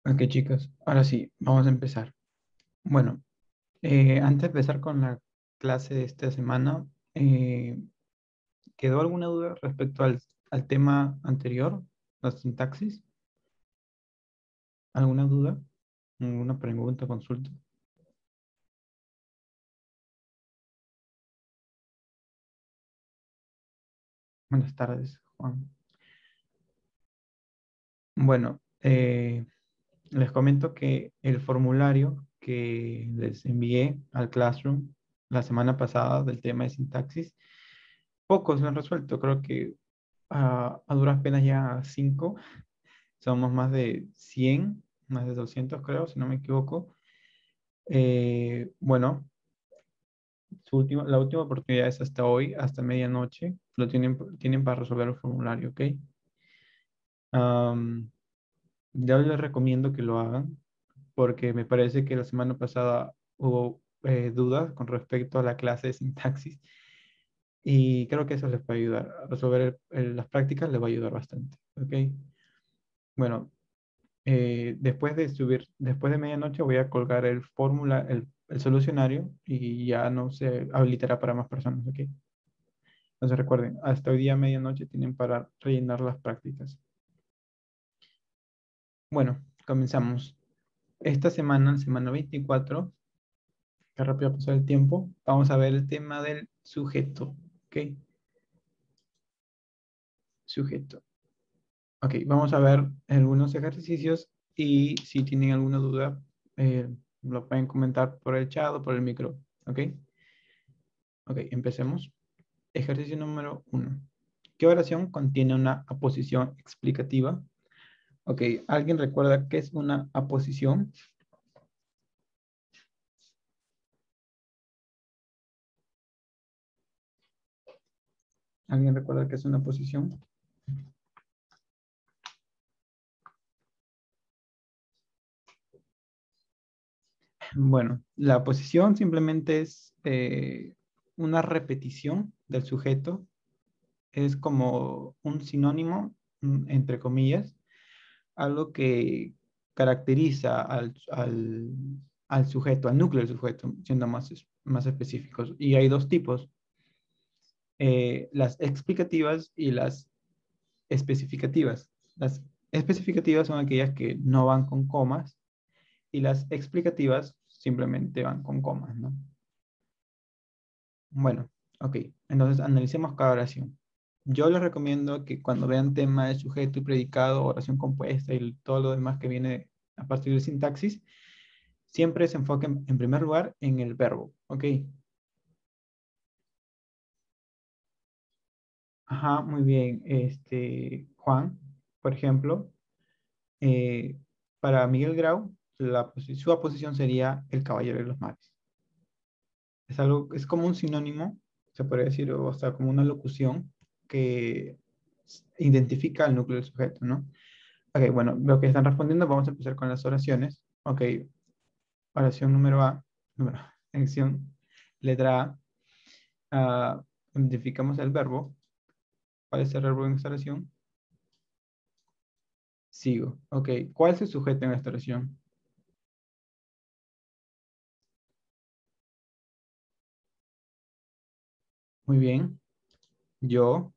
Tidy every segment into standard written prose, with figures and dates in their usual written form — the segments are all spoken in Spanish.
Ok, chicos, ahora sí, vamos a empezar. Bueno, antes de empezar con la clase de esta semana, ¿quedó alguna duda respecto al tema anterior, la sintaxis? ¿Alguna duda? ¿Alguna pregunta, consulta? Buenas tardes, Juan. Bueno, les comento que el formulario que les envié al Classroom la semana pasada del tema de sintaxis, pocos lo han resuelto. Creo que a duras penas ya 5. Somos más de 100, más de 200 creo, si no me equivoco. Bueno, la última oportunidad es hasta hoy, hasta medianoche. Tienen para resolver el formulario, ¿ok? Am, yo les recomiendo que lo hagan porque me parece que la semana pasada hubo dudas con respecto a la clase de sintaxis y creo que eso les va a ayudar. A resolver las prácticas les va a ayudar bastante, ¿ok? Bueno, después de medianoche voy a colgar el solucionario y ya no se habilitará para más personas, ¿ok? Entonces recuerden, hasta hoy día medianoche tienen para rellenar las prácticas. Bueno, comenzamos. Esta semana, semana 24, que rápido pasó el tiempo, vamos a ver el tema del sujeto, ¿ok? Sujeto. Ok, vamos a ver algunos ejercicios y si tienen alguna duda, lo pueden comentar por el chat o por el micro, ¿ok? Ok, empecemos. Ejercicio número uno. ¿Qué oración contiene una aposición explicativa? Ok, ¿alguien recuerda qué es una aposición? ¿Alguien recuerda qué es una aposición? Bueno, la aposición simplemente es una repetición del sujeto. Es como un sinónimo, entre comillas, algo que caracteriza al sujeto, al núcleo del sujeto, siendo más específicos. Y hay dos tipos, las explicativas y las especificativas. Las especificativas son aquellas que no van con comas y las explicativas simplemente van con comas, ¿no? Bueno, ok. Entonces analicemos cada oración. Yo les recomiendo que cuando vean tema de sujeto y predicado, oración compuesta y todo lo demás que viene a partir de sintaxis, siempre se enfoquen en primer lugar en el verbo, ¿ok? Ajá, muy bien. Juan, por ejemplo, eh, para Miguel Grau, su aposición sería el caballero de los mares. Es como un sinónimo, se podría decir, o sea, como una locución que identifica el núcleo del sujeto, ¿no? Ok, bueno, lo que están respondiendo, vamos a empezar con las oraciones. Ok, oración acción, letra A, identificamos el verbo. ¿Cuál es el verbo en esta oración? Sigo. Ok, ¿cuál es el sujeto en esta oración? Muy bien, yo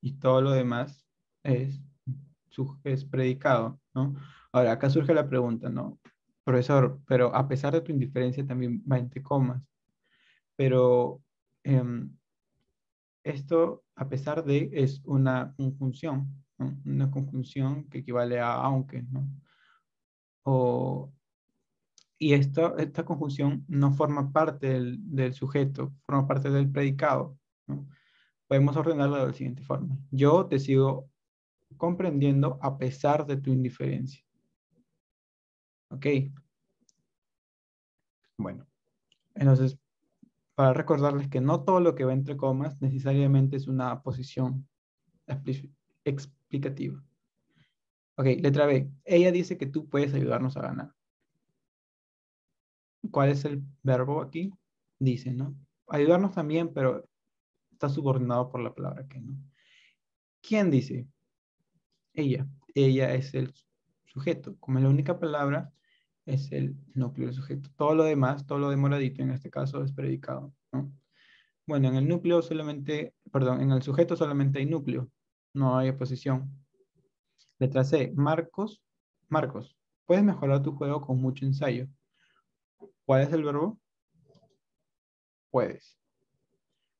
y todo lo demás es, es predicado, ¿no? Ahora, acá surge la pregunta, ¿no? Profesor, pero a pesar de tu indiferencia también va entre comas, pero em, esto, a pesar de, es una conjunción, ¿no? Una conjunción que equivale a aunque, ¿no? O, y esta conjunción no forma parte del sujeto, forma parte del predicado, ¿no? Podemos ordenarlo de la siguiente forma. Yo te sigo comprendiendo a pesar de tu indiferencia. ¿Ok? Bueno, entonces, para recordarles que no todo lo que va entre comas necesariamente es una posición explicativa. Ok, letra B. Ella dice que tú puedes ayudarnos a ganar. ¿Cuál es el verbo aquí? Dice, ¿no? Ayudarnos también, pero está subordinado por la palabra que no. ¿Quién dice? Ella. Ella es sujeto. Como la única palabra es el núcleo del sujeto. Todo lo demás, todo lo demoradito en este caso es predicado, ¿no? Bueno, en el núcleo solamente, perdón, en el sujeto solamente hay núcleo, no hay oposición. Letra C, Marcos. Marcos, puedes mejorar tu juego con mucho ensayo. ¿Cuál es el verbo? Puedes.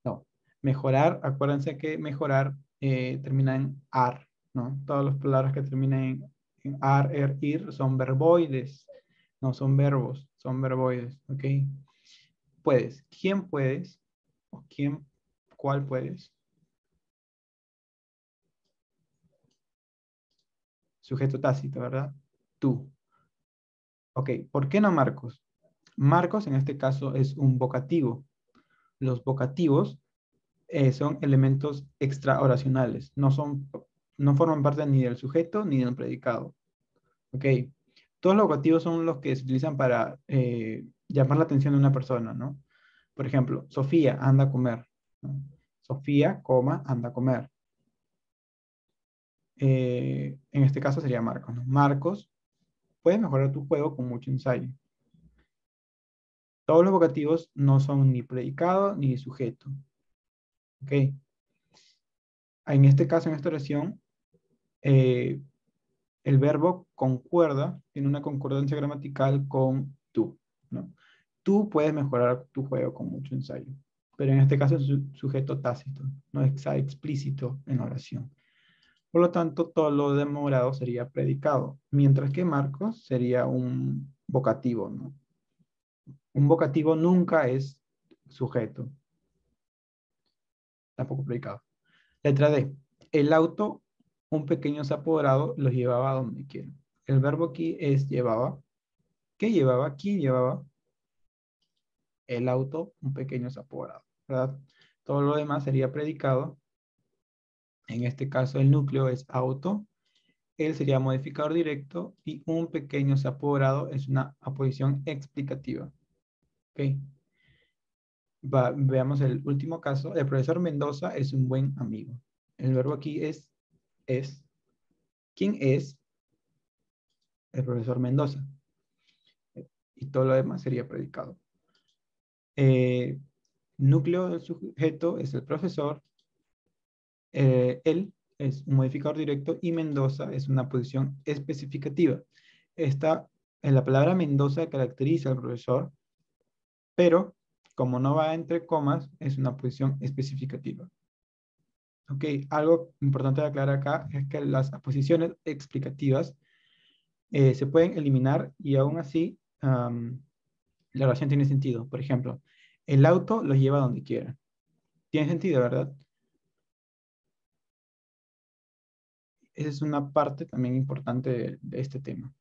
No. Mejorar, acuérdense que mejorar termina en ar, ¿no? Todas las palabras que terminan en ar, ir son verboides. No son verbos, son verboides, ¿ok? Puedes. ¿Quién puedes? ¿O quién, cuál puedes? Sujeto tácito, ¿verdad? Tú. Ok, ¿por qué no Marcos? Marcos en este caso es un vocativo. Los vocativos son elementos extraoracionales, no forman parte ni del sujeto ni del predicado. Ok, todos los vocativos son los que se utilizan para llamar la atención de una persona, ¿no? Por ejemplo, Sofía anda a comer, ¿no? Sofía, coma, anda a comer. En este caso sería Marcos, ¿no? Marcos, puedes mejorar tu juego con mucho ensayo. Todos los vocativos no son ni predicado ni sujeto. ¿Ok? En este caso, en esta oración, eh, el verbo concuerda, tiene una concordancia gramatical con tú, ¿no? Tú puedes mejorar tu juego con mucho ensayo, pero en este caso es sujeto tácito, no está explícito en la oración. Por lo tanto, todo lo demorado sería predicado, mientras que Marcos sería un vocativo, ¿no? Un vocativo nunca es sujeto, tampoco predicado. Letra D. El auto, un pequeño sapo dorado, los llevaba a donde quiera. El verbo aquí es llevaba. ¿Qué llevaba? ¿Quién llevaba? El auto, un pequeño sapo dorado, ¿verdad? Todo lo demás sería predicado. En este caso, el núcleo es auto. Él sería modificador directo y un pequeño sapo dorado es una aposición explicativa. ¿Ok? Veamos el último caso. El profesor Mendoza es un buen amigo. El verbo aquí es. ¿Quién es? El profesor Mendoza. Y todo lo demás sería predicado. Eh, Núcleo del sujeto es el profesor. Él es un modificador directo y Mendoza es una posición especificativa. En la palabra Mendoza caracteriza al profesor, pero como no va entre comas, es una posición especificativa. Ok, algo importante de aclarar acá es que las aposiciones explicativas se pueden eliminar y aún así la oración tiene sentido. Por ejemplo, el auto los lleva donde quiera. Tiene sentido, ¿verdad? Esa es una parte también importante de este tema.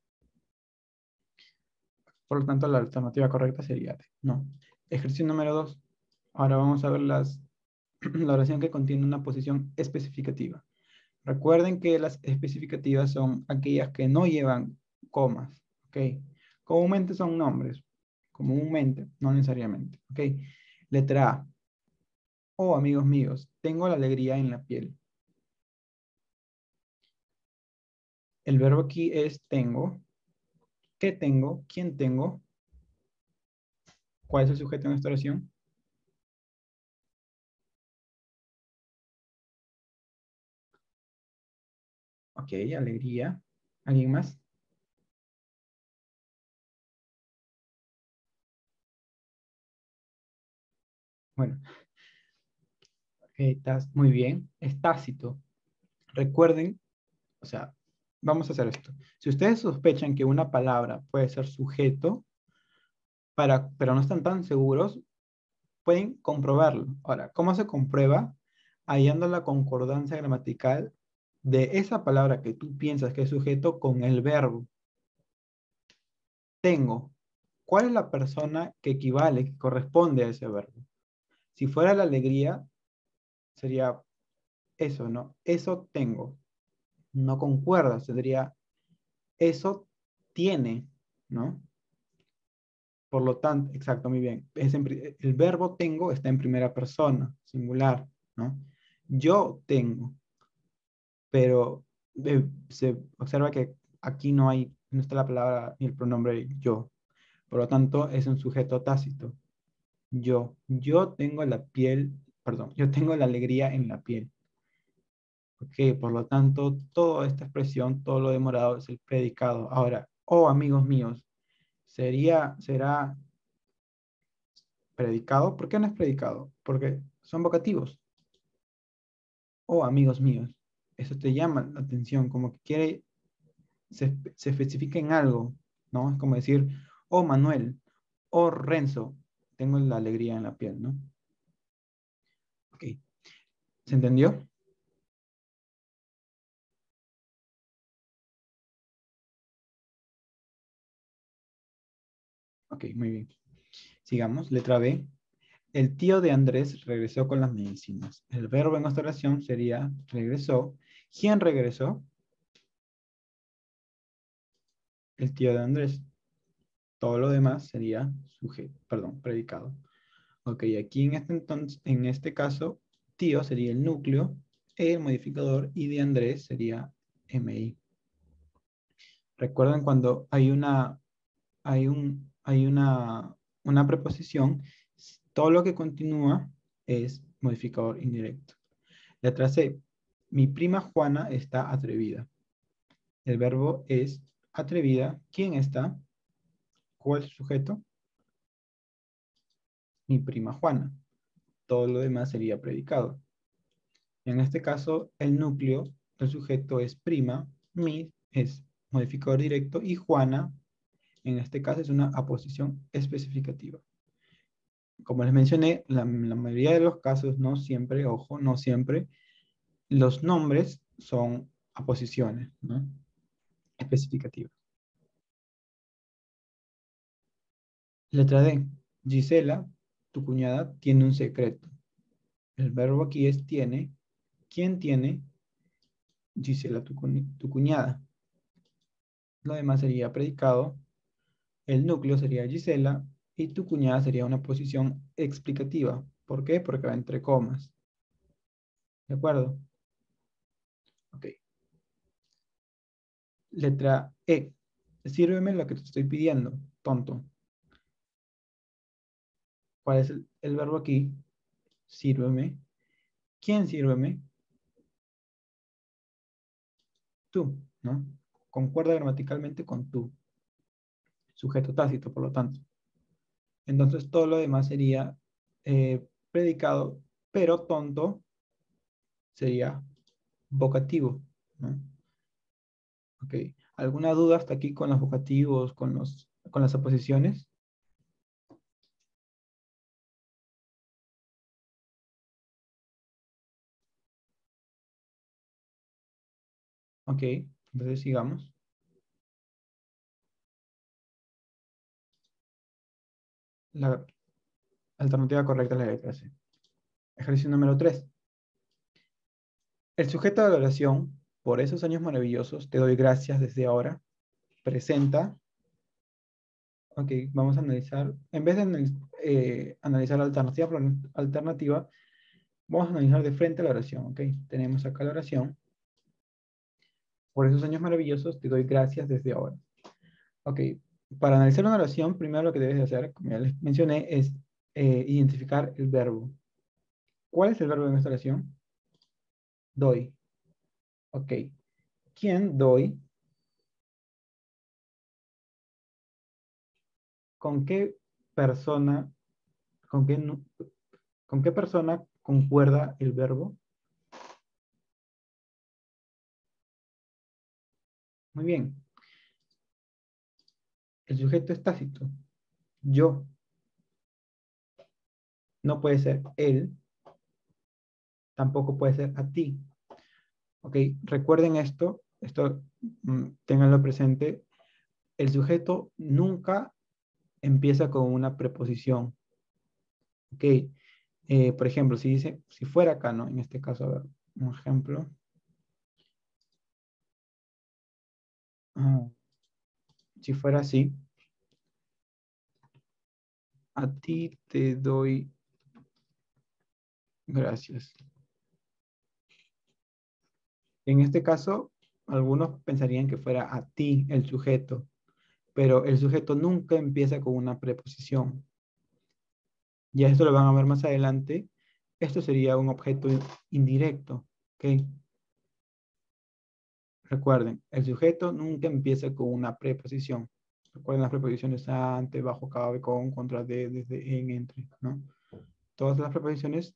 Por lo tanto, la alternativa correcta sería D. No. Ejercicio número 2. Ahora vamos a ver la oración que contiene una posición especificativa. Recuerden que las especificativas son aquellas que no llevan comas. ¿Ok? Comúnmente son nombres. Comúnmente, no necesariamente. ¿Ok? Letra A. Oh, amigos míos, tengo la alegría en la piel. El verbo aquí es tengo. ¿Qué tengo? ¿Quién tengo? ¿Cuál es el sujeto en esta oración? Ok, alegría. ¿Alguien más? Bueno, estás muy bien. Es tácito. Recuerden, o sea, vamos a hacer esto. Si ustedes sospechan que una palabra puede ser sujeto, pero no están tan seguros, pueden comprobarlo. Ahora, ¿cómo se comprueba? Hallando la concordancia gramatical de esa palabra que tú piensas que es sujeto con el verbo. Tengo. ¿Cuál es la persona que equivale, que corresponde a ese verbo? Si fuera la alegría, sería eso, ¿no? Eso tengo. No concuerda, sería eso tiene, ¿no? Por lo tanto, exacto, muy bien. El verbo tengo está en primera persona, singular, ¿no? Yo tengo, pero se observa que aquí no está la palabra ni el pronombre yo. Por lo tanto, es un sujeto tácito. Yo tengo la piel, perdón, yo tengo la alegría en la piel. Ok, por lo tanto, toda esta expresión, todo lo demorado es el predicado. Ahora, oh amigos míos, será predicado. ¿Por qué no es predicado? Porque son vocativos. Oh amigos míos, eso te llama la atención, como que se especifica en algo, ¿no? Es como decir, oh Manuel, oh Renzo, tengo la alegría en la piel, ¿no? Ok, ¿se entendió? Ok, muy bien. Sigamos, letra B. El tío de Andrés regresó con las medicinas. El verbo en esta oración sería regresó. ¿Quién regresó? El tío de Andrés. Todo lo demás sería sujeto, perdón, predicado. Ok, aquí en este caso, tío sería el núcleo, el modificador y de Andrés sería MI. Recuerden cuando hay una preposición, todo lo que continúa es modificador indirecto. Letra C. Mi prima Juana está atrevida. El verbo es atrevida. ¿Quién está? ¿Cuál es el sujeto? Mi prima Juana. Todo lo demás sería predicado. En este caso, el núcleo, el sujeto es prima, mi es modificador directo y Juana, en este caso, es una aposición especificativa. Como les mencioné, la mayoría de los casos, no siempre, ojo, no siempre, los nombres son aposiciones, ¿no? Especificativas. Letra D. Gisela, tu cuñada, tiene un secreto. El verbo aquí es tiene. ¿Quién tiene? Gisela, tu cuñada. Lo demás sería predicado. El núcleo sería Gisela y tu cuñada sería una posición explicativa. ¿Por qué? Porque va entre comas. ¿De acuerdo? Ok. Letra E. Sírveme lo que te estoy pidiendo, tonto. ¿Cuál es el verbo aquí? Sírveme. ¿Quién sírveme? Tú, ¿no? Concuerda gramaticalmente con tú. Sujeto tácito, por lo tanto. Entonces todo lo demás sería predicado, pero tonto sería vocativo, ¿no? Ok. ¿Alguna duda hasta aquí con los vocativos, con las aposiciones? Ok. Entonces sigamos. La alternativa correcta es la letra C. Ejercicio número 3. El sujeto de la oración, por esos años maravillosos, te doy gracias desde ahora, presenta. Ok, vamos a analizar, en vez de analizar alternativa por alternativa, vamos a analizar de frente la oración, ¿ok? Tenemos acá la oración. Por esos años maravillosos te doy gracias desde ahora. Ok, para analizar una oración, primero lo que debes de hacer, como ya les mencioné, es identificar el verbo. ¿Cuál es el verbo en esta oración? Doy. Ok. ¿Quién doy? ¿Con qué persona, con qué, con qué persona concuerda el verbo? Muy bien. El sujeto es tácito. Yo. No puede ser él, tampoco puede ser a ti. Ok, recuerden esto ténganlo presente. El sujeto nunca empieza con una preposición. Ok, por ejemplo, si dice, si fuera acá, ¿no? En este caso, a ver, un ejemplo. Ah, si fuera así, a ti te doy gracias. En este caso, algunos pensarían que fuera a ti el sujeto, pero el sujeto nunca empieza con una preposición. Ya esto lo van a ver más adelante. Esto sería un objeto indirecto, ¿ok? Recuerden, el sujeto nunca empieza con una preposición. Recuerden las preposiciones ante, bajo, cabe, con, contra, de, desde, en, entre, ¿no? Todas las preposiciones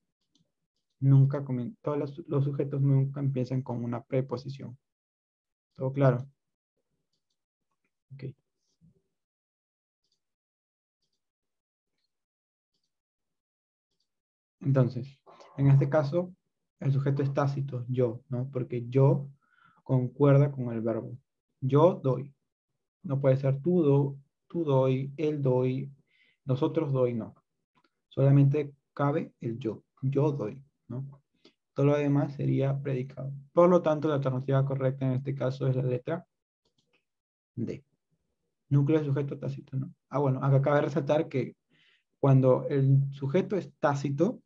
nunca todos los sujetos nunca empiezan con una preposición. ¿Todo claro? Ok. Entonces, en este caso, el sujeto es tácito, yo, ¿no? Porque yo concuerda con el verbo. Yo doy. No puede ser tú doy, él doy, nosotros doy, no. Solamente cabe el yo. Yo doy, ¿no? Todo lo demás sería predicado. Por lo tanto, la alternativa correcta en este caso es la letra D. Núcleo de sujeto tácito, ¿no? Ah, bueno, acá cabe resaltar que cuando el sujeto es tácito,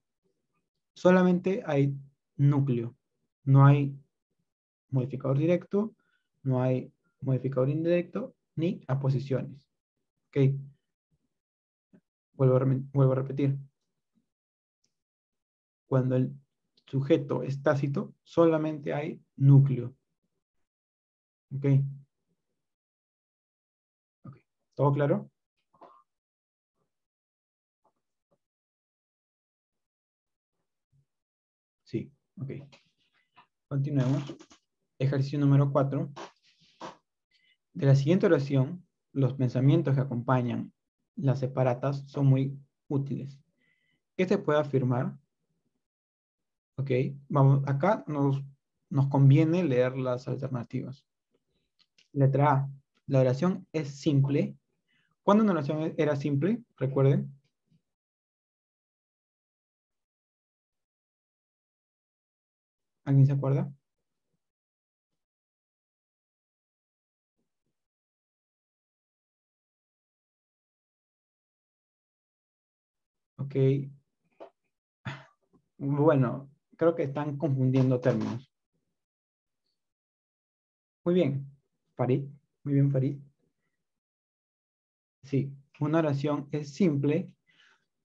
solamente hay núcleo. No hay modificador directo, no hay modificador indirecto, ni aposiciones. ¿Ok? Vuelvo a repetir. Cuando el sujeto es tácito, solamente hay núcleo. ¿Ok? Ok. ¿Todo claro? Sí. Ok. Continuemos. Ejercicio número 4. De la siguiente oración, los pensamientos que acompañan las separatas son muy útiles. ¿Qué se puede afirmar? Ok, vamos, acá nos conviene leer las alternativas. Letra A, la oración es simple. ¿Cuándo una oración era simple? Recuerden. ¿Alguien se acuerda? Ok, bueno, creo que están confundiendo términos. Muy bien, Farid. Muy bien, Farid. Sí, una oración es simple.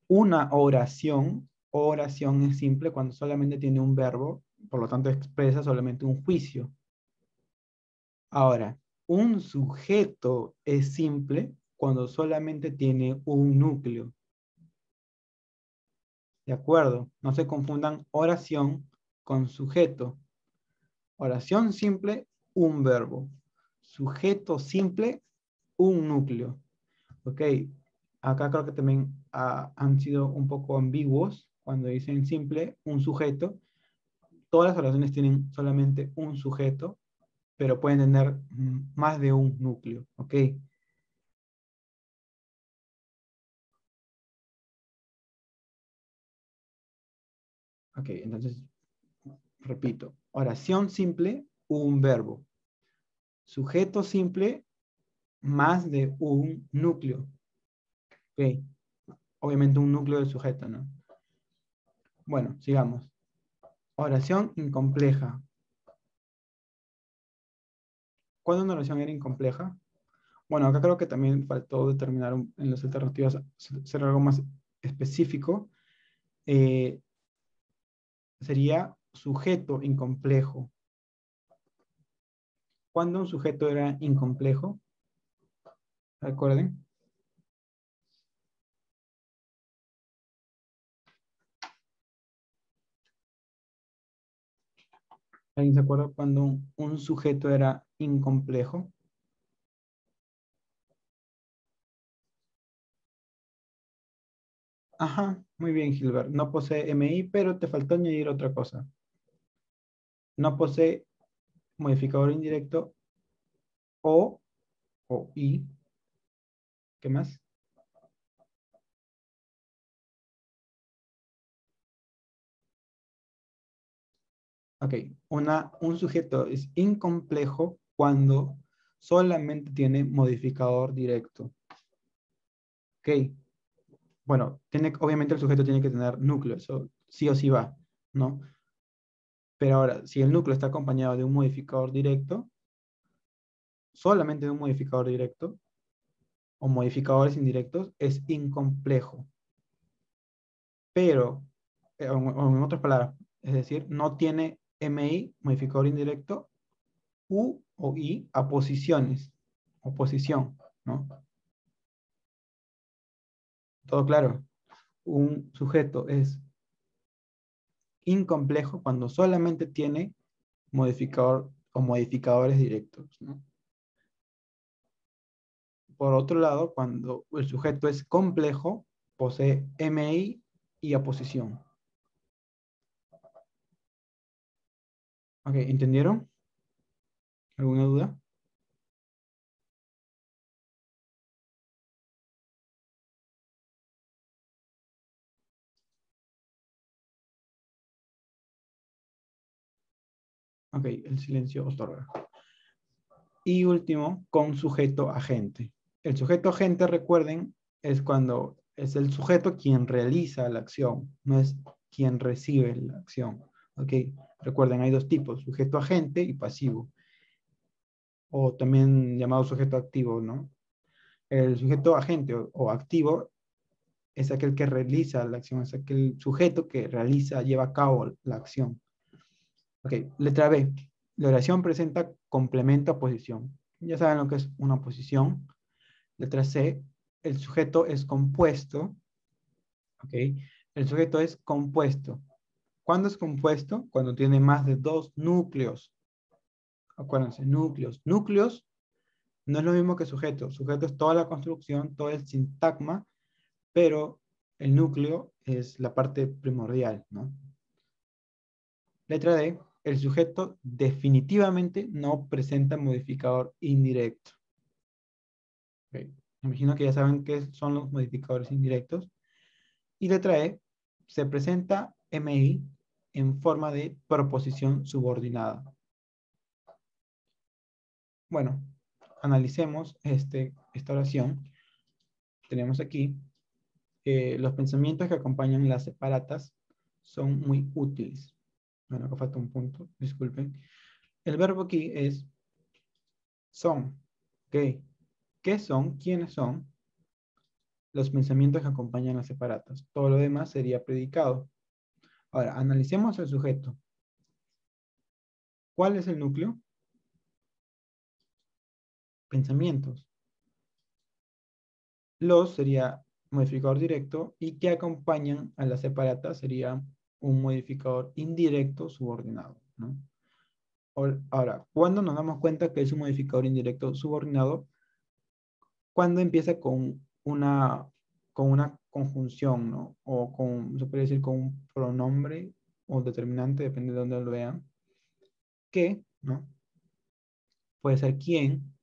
Una oración es simple cuando solamente tiene un verbo, por lo tanto expresa solamente un juicio. Ahora, un sujeto es simple cuando solamente tiene un núcleo. ¿De acuerdo? No se confundan oración con sujeto. Oración simple, un verbo. Sujeto simple, un núcleo. Ok, acá creo que también han sido un poco ambiguos cuando dicen simple, un sujeto. Todas las oraciones tienen solamente un sujeto, pero pueden tener más de un núcleo. Ok, ok, entonces repito. Oración simple, un verbo. Sujeto simple, más de un núcleo. Ok, obviamente un núcleo del sujeto, ¿no? Bueno, sigamos. Oración incompleja. ¿Cuándo una oración era incompleja? Bueno, acá creo que también faltó determinar en las alternativas ser algo más específico. Eh, Sería sujeto incomplejo. ¿Cuándo un sujeto era incomplejo? Recuerden. ¿Alguien se acuerda cuando un sujeto era incomplejo? Ajá, muy bien, Gilbert. No posee MI, pero te faltó añadir otra cosa. No posee modificador indirecto o I. ¿Qué más? Ok, un sujeto es incomplejo cuando solamente tiene modificador directo. Ok, bueno, obviamente el sujeto tiene que tener núcleo, eso sí o sí va, ¿no? Pero ahora, si el núcleo está acompañado de un modificador directo, solamente de un modificador directo o modificadores indirectos es incomplejo. Pero, o en otras palabras, es decir, no tiene MI, modificador indirecto, U o I, aposiciones, oposición, ¿no? Todo claro. Un sujeto es incomplejo cuando solamente tiene modificador o modificadores directos, ¿no? Por otro lado, cuando el sujeto es complejo, posee MI y aposición. Ok, ¿entendieron? ¿Alguna duda? Ok, el silencio otorga. Y último, con sujeto agente. El sujeto agente, recuerden, es cuando es el sujeto quien realiza la acción, no es quien recibe la acción. Ok, recuerden, hay dos tipos, sujeto agente y pasivo, o también llamado sujeto activo, ¿no? El sujeto agente o activo es aquel que realiza la acción, es aquel sujeto que realiza, lleva a cabo la acción. Ok, letra B. La oración presenta complemento a posición. Ya saben lo que es una posición. Letra C. El sujeto es compuesto. Ok, el sujeto es compuesto. ¿Cuándo es compuesto? Cuando tiene más de dos núcleos. Acuérdense, núcleos. Núcleos no es lo mismo que sujeto. Sujeto es toda la construcción, todo el sintagma, pero el núcleo es la parte primordial, ¿no? Letra D, el sujeto definitivamente no presenta modificador indirecto. Okay. Me imagino que ya saben qué son los modificadores indirectos. Y letra E, se presenta MI en forma de proposición subordinada. Bueno, analicemos esta oración. Tenemos aquí los pensamientos que acompañan las separatas son muy útiles. Bueno, acá falta un punto, disculpen. El verbo aquí es son. ¿Ok? ¿Qué son? ¿Quiénes son? Los pensamientos que acompañan las separatas. Todo lo demás sería predicado. Ahora, analicemos el sujeto. ¿Cuál es el núcleo? Pensamientos. Los sería modificador directo y que acompañan a la separata sería un modificador indirecto subordinado, ¿no? Ahora, ¿cuándo nos damos cuenta que es un modificador indirecto subordinado? Cuando empieza con una conjunción, ¿no? O con, se puede decir con un pronombre o determinante, depende de dónde lo vean, que, ¿no? Puede ser quién,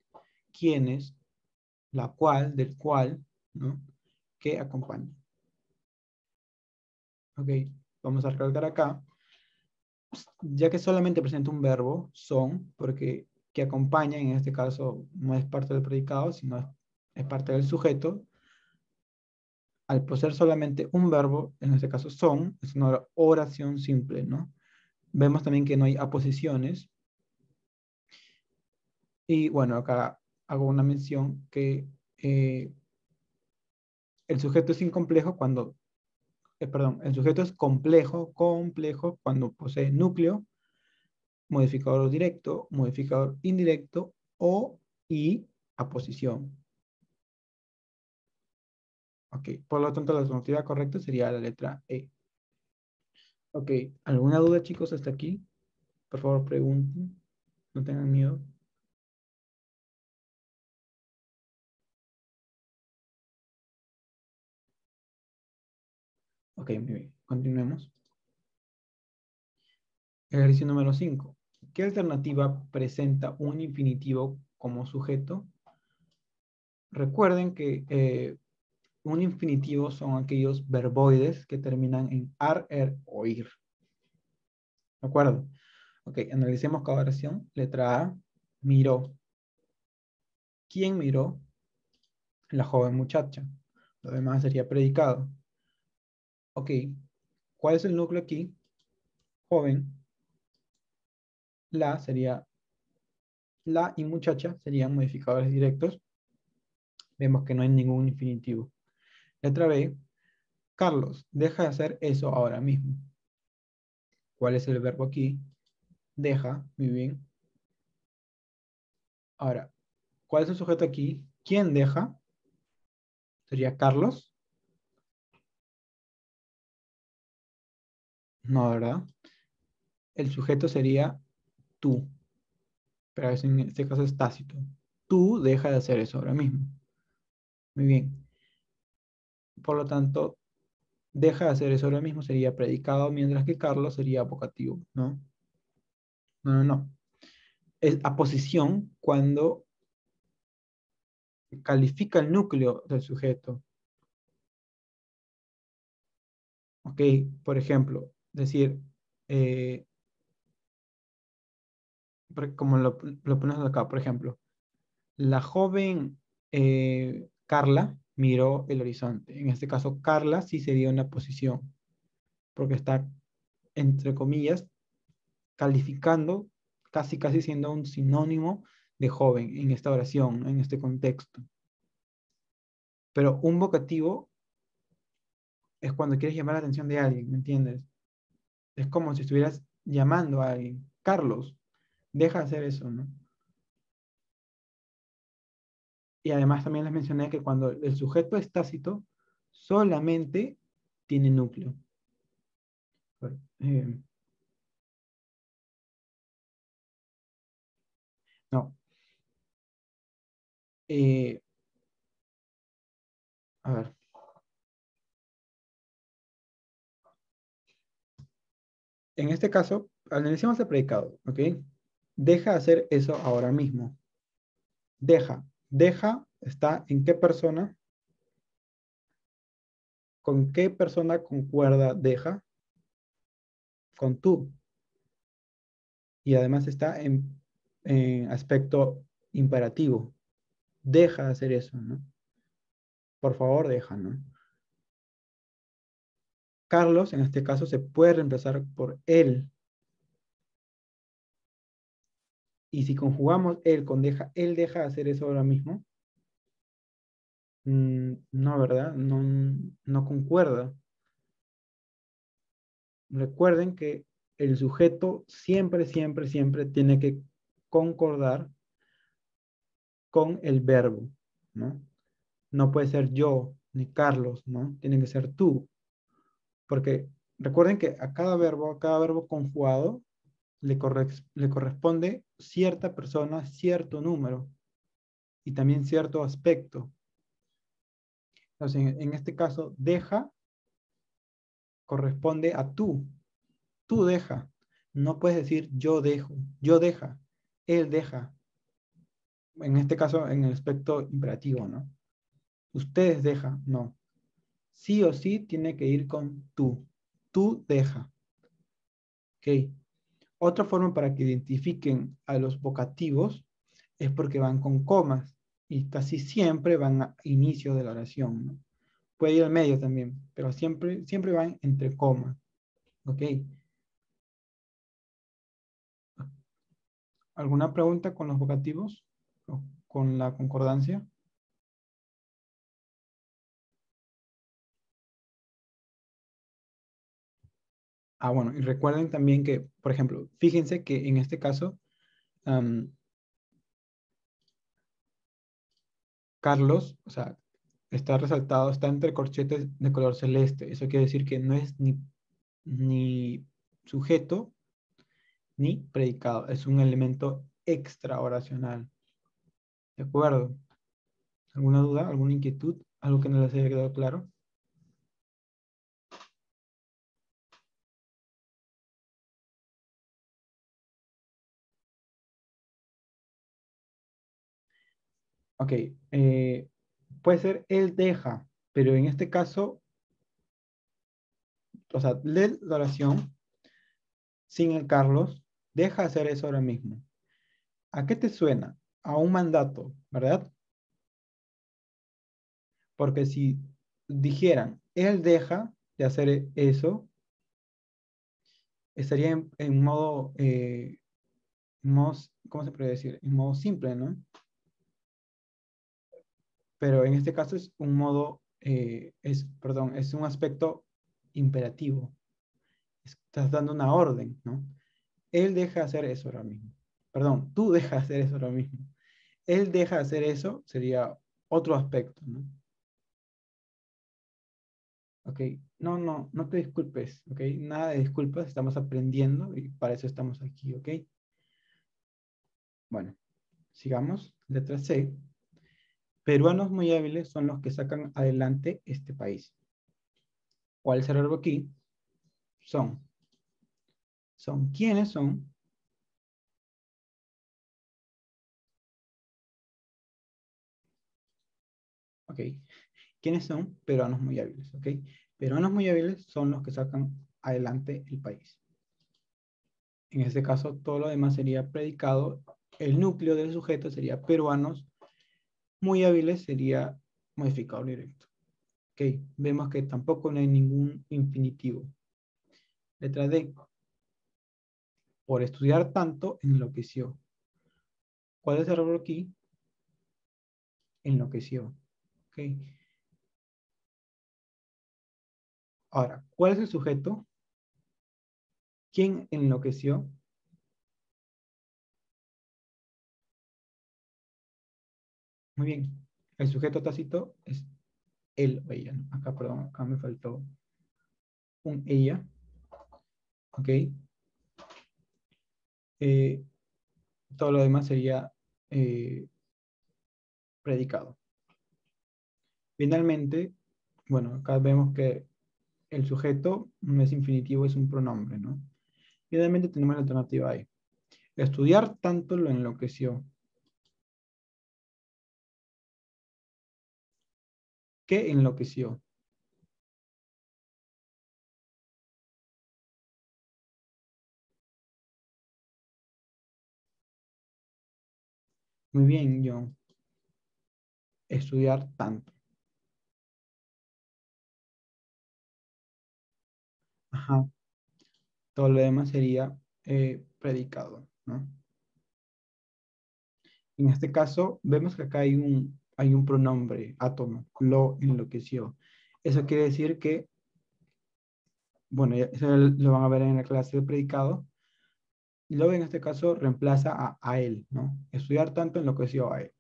quiénes, la cual, del cual, ¿no? Que acompaña. Ok, vamos a recalcar acá, ya que solamente presenta un verbo, son, porque que acompaña, en este caso, no es parte del predicado, sino es parte del sujeto. Al poseer solamente un verbo, en este caso son, es una oración simple, ¿no? Vemos también que no hay aposiciones. Y bueno, acá hago una mención que el sujeto es incomplejo cuando, perdón, el sujeto es complejo cuando posee núcleo, modificador directo, modificador indirecto o y aposición. Ok, por lo tanto la alternativa correcta sería la letra E. Ok, ¿alguna duda chicos hasta aquí? Por favor pregunten, no tengan miedo. Ok, muy bien, continuemos. Ejercicio número 5. ¿Qué alternativa presenta un infinitivo como sujeto? Recuerden que un infinitivo son aquellos verboides que terminan en ar, er o ir. ¿De acuerdo? Ok, analicemos cada oración. Letra A, miró. ¿Quién miró? La joven muchacha. Lo demás sería predicado. Ok, ¿cuál es el núcleo aquí? Joven. La sería La y muchacha serían modificadores directos. Vemos que no hay ningún infinitivo. Letra B, Carlos, deja de hacer eso ahora mismo. ¿Cuál es el verbo aquí? Deja, muy bien. Ahora, ¿cuál es el sujeto aquí? ¿Quién deja? ¿Sería Carlos? No, ¿verdad? El sujeto sería tú, pero en este caso es tácito. Tú deja de hacer eso ahora mismo. Muy bien. Por lo tanto, deja de hacer eso ahora mismo sería predicado, mientras que Carlos sería vocativo, ¿no? No, no, no. Es aposición cuando califica el núcleo del sujeto. Ok, por ejemplo, decir, eh, como lo ponemos acá, por ejemplo, la joven Carla miró el horizonte. En este caso, Carla sí sería una posición, porque está, entre comillas, calificando, casi casi siendo un sinónimo de joven en esta oración, en este contexto. Pero un vocativo es cuando quieres llamar la atención de alguien, ¿me entiendes? Es como si estuvieras llamando a alguien. Carlos, deja de hacer eso, ¿no? Y además también les mencioné que cuando el sujeto es tácito, solamente tiene núcleo. Eh, no. Eh, a ver. En este caso, analicemos el predicado, ¿ok? Deja de hacer eso ahora mismo. Deja. Deja está en qué persona, con qué persona concuerda deja, con tú. Y además está en aspecto imperativo. Deja de hacer eso, ¿no? Por favor, deja, ¿no? Carlos, en este caso, se puede reemplazar por él. Y si conjugamos él con deja, él deja de hacer eso ahora mismo. No, ¿verdad? No, no concuerda. Recuerden que el sujeto siempre, siempre, siempre tiene que concordar con el verbo, ¿no? No puede ser yo ni Carlos, ¿no? Tiene que ser tú. Porque recuerden que a cada verbo conjugado, le corresponde cierta persona, cierto número y también cierto aspecto. Entonces, en este caso, deja corresponde a tú. Tú deja. No puedes decir yo dejo, yo deja, él deja. En este caso, en el aspecto imperativo, ¿no? Ustedes deja, no. Sí o sí tiene que ir con tú. Tú deja. ¿Ok? Otra forma para que identifiquen a los vocativos es porque van con comas y casi siempre van a inicio de la oración, ¿no? Puede ir al medio también, pero siempre, siempre van entre comas. ¿Ok? ¿Alguna pregunta con los vocativos o con la concordancia? Ah, bueno, y recuerden también que, por ejemplo, fíjense que en este caso, am, Carlos, o sea, está resaltado, está entre corchetes de color celeste. Eso quiere decir que no es ni sujeto ni predicado. Es un elemento extra oracional. ¿De acuerdo? ¿Alguna duda? ¿Alguna inquietud? ¿Algo que no les haya quedado claro? Ok. Puede ser él deja, pero en este caso, o sea, lee la oración sin el Carlos, deja de hacer eso ahora mismo. ¿A qué te suena? A un mandato, ¿verdad? Porque si dijeran, él deja de hacer eso, estaría en modo ¿cómo se puede decir? En modo simple, ¿no? Pero en este caso es un modo, perdón, es un aspecto imperativo. Estás dando una orden, ¿no? Él deja de hacer eso ahora mismo. Perdón, tú dejas de hacer eso ahora mismo. Él deja de hacer eso, sería otro aspecto, ¿no? Ok, no te disculpes, ok, nada de disculpas, estamos aprendiendo y para eso estamos aquí, ok. Bueno, sigamos. Letra C. Peruanos muy hábiles son los que sacan adelante este país. ¿Cuál es el verbo aquí? Son. Son. ¿Quiénes son? Ok. ¿Quiénes son? Peruanos muy hábiles, ok. Peruanos muy hábiles son los que sacan adelante el país. En este caso, todo lo demás sería predicado. El núcleo del sujeto sería peruanos muy hábiles, sería modificador directo. Ok, vemos que tampoco no hay ningún infinitivo. Letra D. Por estudiar tanto, enloqueció. ¿Cuál es el verbo aquí? Enloqueció. Ok. Ahora, ¿cuál es el sujeto? ¿Quién enloqueció? Muy bien. El sujeto tácito es él o ella, ¿no? Acá, perdón, acá me faltó un ella. Ok. Eh, todo lo demás sería eh, predicado. Finalmente, bueno, acá vemos que el sujeto no es infinitivo, es un pronombre, ¿no? Finalmente tenemos la alternativa ahí. Estudiar tanto lo enloqueció. ¿Qué enloqueció? Muy bien, John. Estudiar tanto. Ajá. Todo lo demás sería predicado, ¿no? En este caso, vemos que acá hay un pronombre, átomo, lo enloqueció. Eso quiere decir que, bueno, eso lo van a ver en la clase de predicado. Lo en este caso reemplaza a él, ¿no? Estudiar tanto enloqueció a él,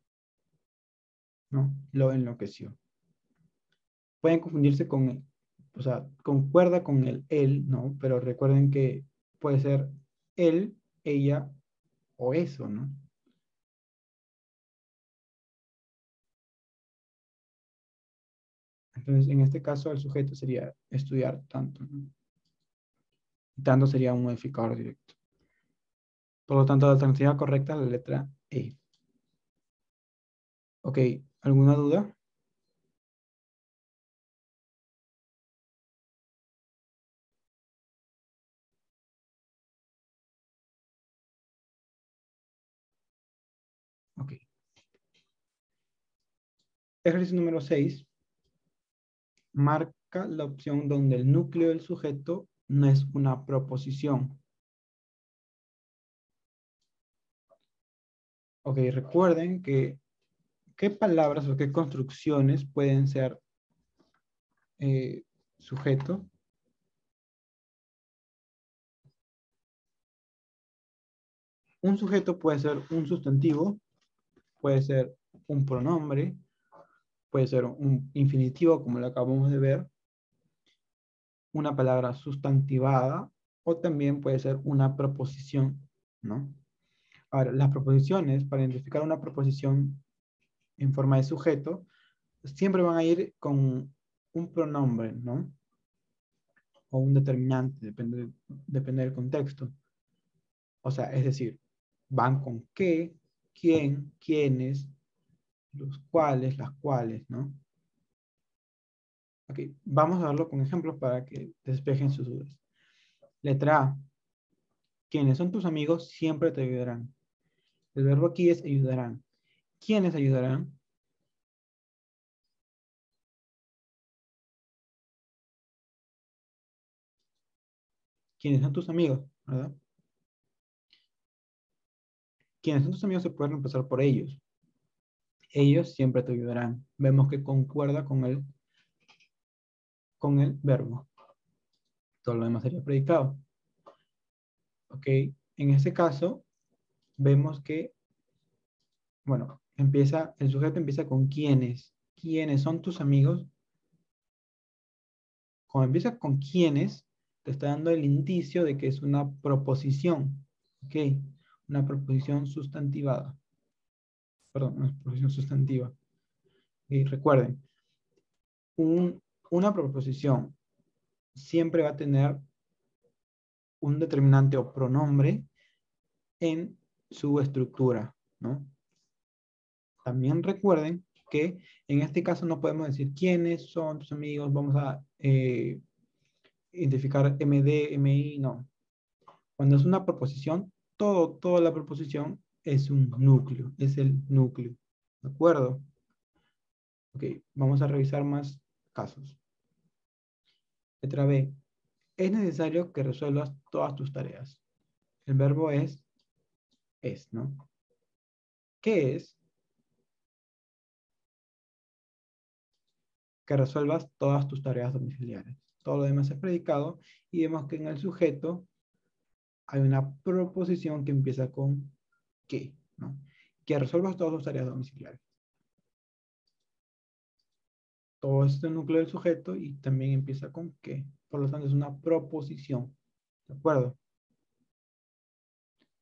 ¿no? Lo enloqueció. Pueden confundirse con, o sea, concuerda con el él, ¿no? Pero recuerden que puede ser él, ella o eso, ¿no? Entonces, en este caso, el sujeto sería estudiar tanto, ¿no? Tanto sería un modificador directo. Por lo tanto, la alternativa correcta es la letra E. Ok, ¿alguna duda? Ok. Ejercicio número 6. Marca la opción donde el núcleo del sujeto no es una proposición. Ok, recuerden que qué palabras o qué construcciones pueden ser eh, sujeto. Un sujeto puede ser un sustantivo, puede ser un pronombre, puede ser un infinitivo, como lo acabamos de ver, una palabra sustantivada, o también puede ser una proposición, ¿no? Ahora, las proposiciones, para identificar una proposición en forma de sujeto, siempre van a ir con un pronombre, ¿no? O un determinante, depende del contexto. O sea, es decir, van con qué, quién, quiénes, los cuales, las cuales, ¿no? Ok, vamos a verlo con ejemplos para que despejen sus dudas. Letra A. Quienes son tus amigos siempre te ayudarán. El verbo aquí es ayudarán. ¿Quiénes ayudarán? Quienes son tus amigos, ¿verdad? quienes son tus amigos se pueden reemplazar por ellos. Ellos siempre te ayudarán. Vemos que concuerda con el verbo. Todo lo demás sería predicado. Ok, en este caso, vemos que, bueno, el sujeto empieza con quiénes. ¿Quiénes son tus amigos? Cuando empieza con quiénes, te está dando el indicio de que es una proposición. Ok, una proposición sustantivada. Perdón, una proposición sustantiva. Y recuerden, una proposición siempre va a tener un determinante o pronombre en su estructura, ¿no? También recuerden que en este caso no podemos decir quiénes son tus amigos, vamos a identificar MD, MI, no. Cuando es una proposición, toda la proposición es un núcleo, es el núcleo, ¿de acuerdo? Ok, vamos a revisar más casos. Letra B. Es necesario que resuelvas todas tus tareas. El verbo es, ¿no? ¿Qué es? Que resuelvas todas tus tareas domiciliares. Todo lo demás es predicado y vemos que en el sujeto hay una proposición que empieza con que, ¿no? Que resuelvas todas tus tareas domiciliares. Todo este núcleo del sujeto y también empieza con que. Por lo tanto, es una proposición. ¿De acuerdo?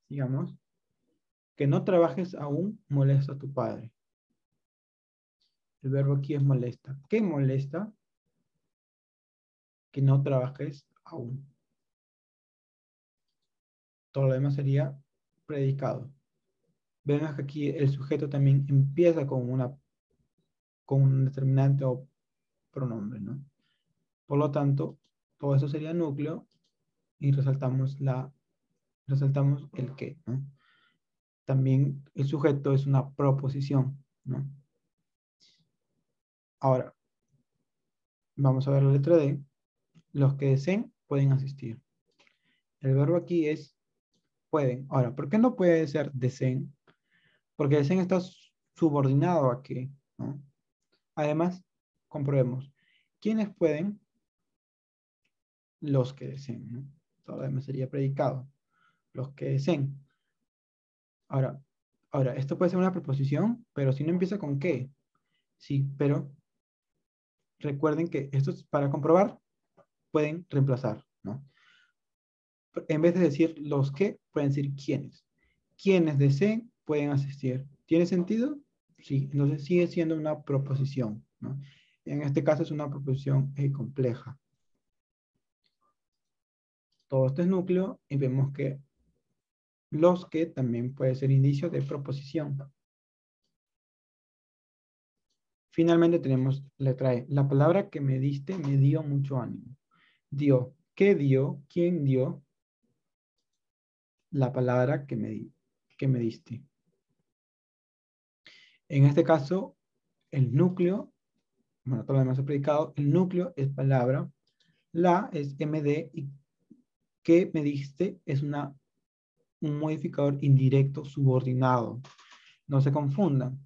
Digamos, que no trabajes aún molesta a tu padre. El verbo aquí es molesta. ¿Qué molesta? Que no trabajes aún. Todo lo demás sería predicado. Ven que aquí el sujeto también empieza con un determinante o pronombre, ¿no? Por lo tanto, todo eso sería núcleo y resaltamos el que, ¿no? También el sujeto es una proposición, ¿no? Ahora, vamos a ver la letra D. Los que deseen pueden asistir. El verbo aquí es pueden. Ahora, ¿por qué no puede ser deseen? Porque deseen está subordinado a que, ¿no? Además, comprobemos. ¿Quiénes pueden? Los que deseen, ¿no? Todo lo demás sería predicado. Los que deseen. Ahora, esto puede ser una preposición, pero si no empieza con qué. Sí, pero recuerden que esto es para comprobar, pueden reemplazar, ¿no? En vez de decir los que, pueden decir quiénes. Quienes deseen pueden asistir. ¿Tiene sentido? Sí, entonces sigue siendo una proposición, ¿no? En este caso es una proposición compleja. Todo esto es núcleo y vemos que los que también puede ser indicio de proposición. Finalmente tenemos letra E. La palabra que me diste me dio mucho ánimo. Dio. ¿Qué dio? ¿Quién dio? La palabra que me diste. En este caso, el núcleo, bueno, todo lo demás es predicado, el núcleo es palabra, la es MD y que me diste es un modificador indirecto subordinado. No se confundan.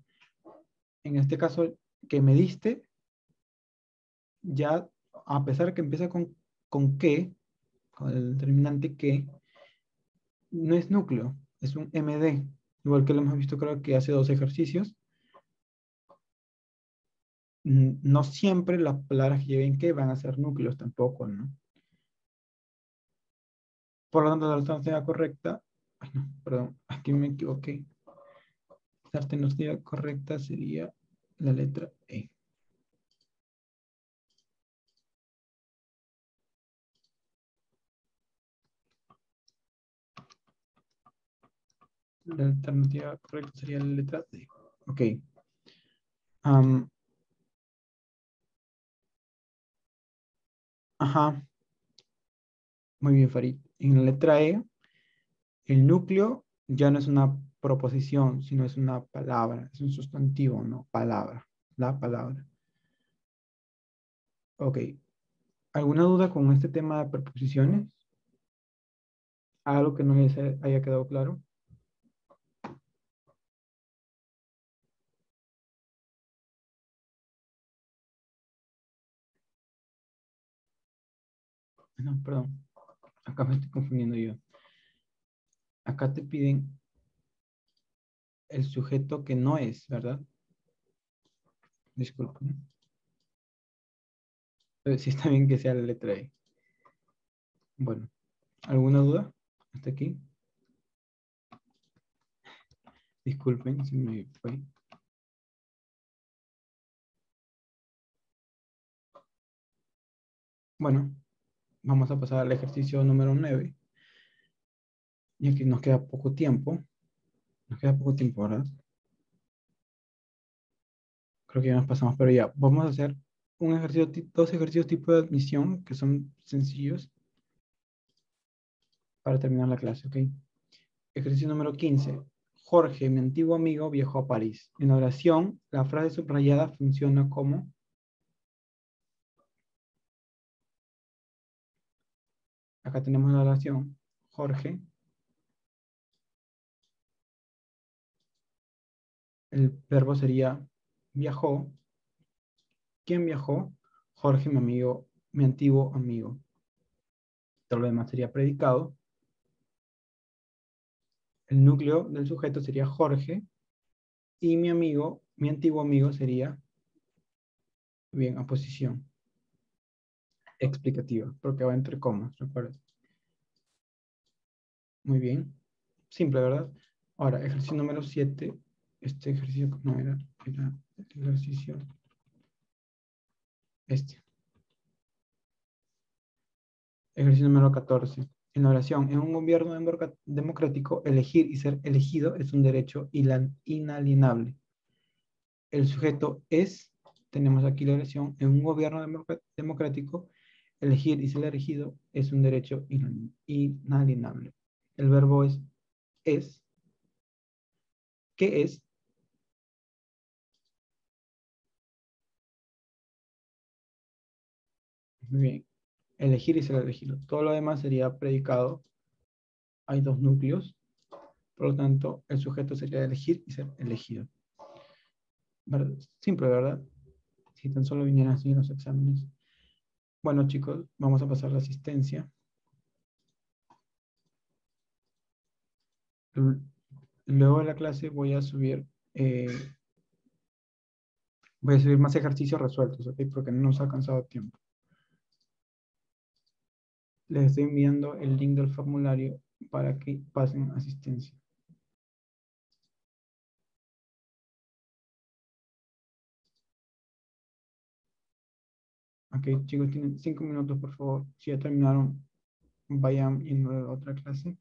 En este caso, que me diste, ya a pesar de que empieza con que, con el determinante que, no es núcleo, es un MD. Igual que lo hemos visto creo que hace dos ejercicios. No siempre las palabras que lleven que van a ser núcleos tampoco, ¿no? Por lo tanto, la alternativa correcta, ay no, perdón, aquí me equivoqué. La alternativa correcta sería la letra E. La alternativa correcta sería la letra D. Ok. Am, ajá. Muy bien, Farid. En la letra E, el núcleo ya no es una proposición, sino es una palabra. Es un sustantivo, no palabra. La palabra. Ok. ¿Alguna duda con este tema de preposiciones? ¿Algo que no les haya quedado claro? No, perdón, acá me estoy confundiendo yo. Acá te piden el sujeto que no es, ¿verdad? Disculpen. Sí está bien que sea la letra E. Bueno, ¿alguna duda hasta aquí? Disculpen, se me fue. Bueno, vamos a pasar al ejercicio número 9. Y aquí nos queda poco tiempo. Nos queda poco tiempo, ¿verdad? Creo que ya nos pasamos, pero ya. Vamos a hacer un ejercicio, dos ejercicios tipo de admisión que son sencillos para terminar la clase, ¿ok? Ejercicio número 15. Jorge, mi antiguo amigo, viajó a París. En la oración, la frase subrayada funciona como... Acá tenemos la oración. Jorge, el verbo sería viajó. ¿Quién viajó? Jorge, mi amigo, mi antiguo amigo. Todo lo demás sería predicado. El núcleo del sujeto sería Jorge. Y mi amigo, mi antiguo amigo sería, bien, aposición explicativa, porque va entre comas, recuerda. Muy bien. Simple, ¿verdad? Ahora, ejercicio número 7. Este ejercicio no era el ejercicio este. Ejercicio número 14. En la oración, en un gobierno democrático, elegir y ser elegido es un derecho inalienable. El sujeto es, tenemos aquí la oración, en un gobierno democrático, elegir y ser elegido es un derecho inalienable. El verbo es. ¿Qué es? Muy bien. Elegir y ser elegido. Todo lo demás sería predicado. Hay dos núcleos. Por lo tanto, el sujeto sería elegir y ser elegido. Simple, ¿verdad? Si tan solo vinieran así los exámenes. Bueno, chicos, vamos a pasar la asistencia. Luego de la clase eh, voy a subir más ejercicios resueltos, ¿ok? Porque no nos ha alcanzado tiempo. Les estoy enviando el link del formulario para que pasen asistencia. Ok, chicos, tienen 5 minutos, por favor. Si ya terminaron, vayan en la otra clase.